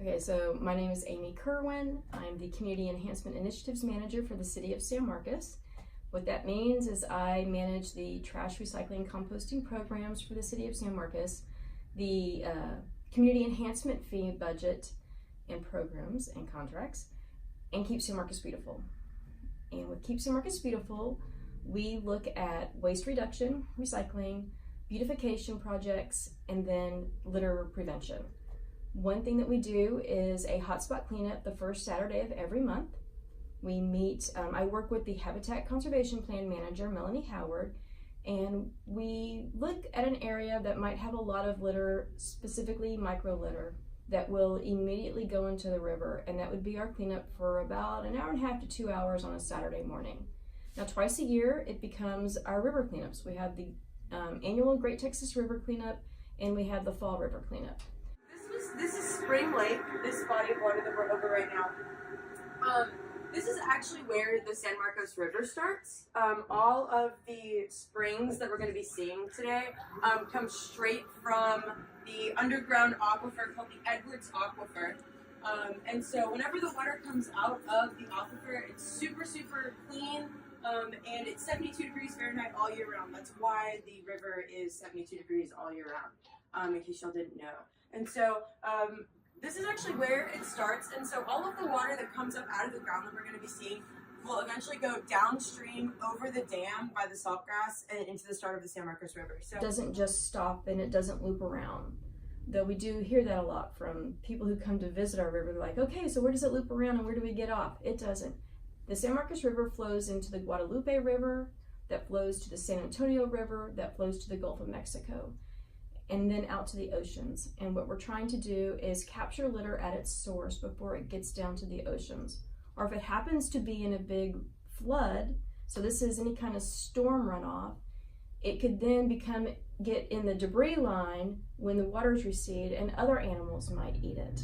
Okay, so my name is Amy Kerwin. I'm the Community Enhancement Initiatives Manager for the City of San Marcos. What that means is I manage the trash recycling composting programs for the City of San Marcos, the community enhancement fee budget and programs and contracts, and Keep San Marcos Beautiful. And with Keep San Marcos Beautiful, we look at waste reduction, recycling, beautification projects, and then litter prevention. One thing that we do is a hotspot cleanup the first Saturday of every month. We meet, I work with the Habitat Conservation Plan Manager, Melanie Howard, and we look at an area that might have a lot of litter, specifically micro litter, that will immediately go into the river, and that would be our cleanup for about an hour and a half to 2 hours on a Saturday morning. Now, twice a year, it becomes our river cleanups. We have the annual Great Texas River Cleanup, and we have the Fall River Cleanup. This is Spring Lake, this body of water that we're over right now. This is actually where the San Marcos River starts. All of the springs that we're going to be seeing today come straight from the underground aquifer called the Edwards Aquifer. And so whenever the water comes out of the aquifer, it's super, super clean, and it's 72 degrees Fahrenheit all year round. That's why the river is 72 degrees all year round, in case y'all didn't know. And so this is actually where it starts, and so all of the water that comes up out of the ground that we're going to be seeing will eventually go downstream over the dam by the saltgrass and into the start of the San Marcos River. So it doesn't just stop and it doesn't loop around, though we do hear that a lot from people who come to visit our river. They're like, okay, so where does it loop around and where do we get off? It doesn't. The San Marcos River flows into the Guadalupe River, that flows to the San Antonio River, that flows to the Gulf of Mexico, and then out to the oceans. And what we're trying to do is capture litter at its source before it gets down to the oceans. Or if it happens to be in a big flood, so this is any kind of storm runoff, it could then get in the debris line when the waters recede, and other animals might eat it.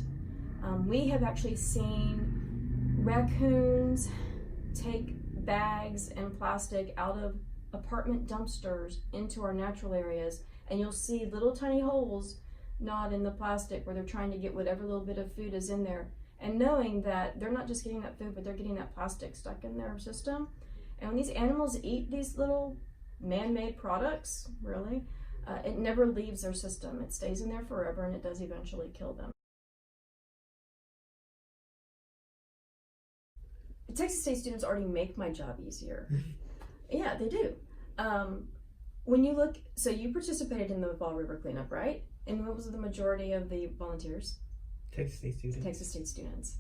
We have actually seen raccoons take bags and plastic out of apartment dumpsters into our natural areas, and you'll see little tiny holes gnawed in the plastic where they're trying to get whatever little bit of food is in there, and knowing that they're not just getting that food, but they're getting that plastic stuck in their system. And when these animals eat these little man-made products, really, it never leaves their system. It stays in there forever, and it does eventually kill them. The Texas State students already make my job easier. Yeah, they do. When you look, so you participated in the Fall River Cleanup, right? And what was the majority of the volunteers? Texas State students. Texas State students.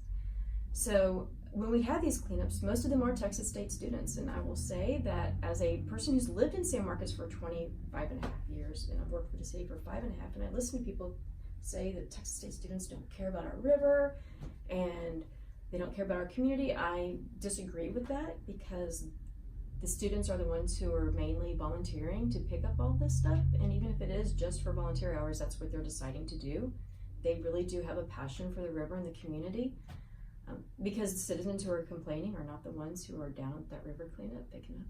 So when we have these cleanups, most of them are Texas State students. And I will say that as a person who's lived in San Marcos for 25 and a half years, and I've worked for the city for 5.5, and I listen to people say that Texas State students don't care about our river and they don't care about our community. I disagree with that, because the students are the ones who are mainly volunteering to pick up all this stuff, and even if it is just for volunteer hours, that's what they're deciding to do. They really do have a passion for the river and the community, because the citizens who are complaining are not the ones who are down at that river cleanup picking up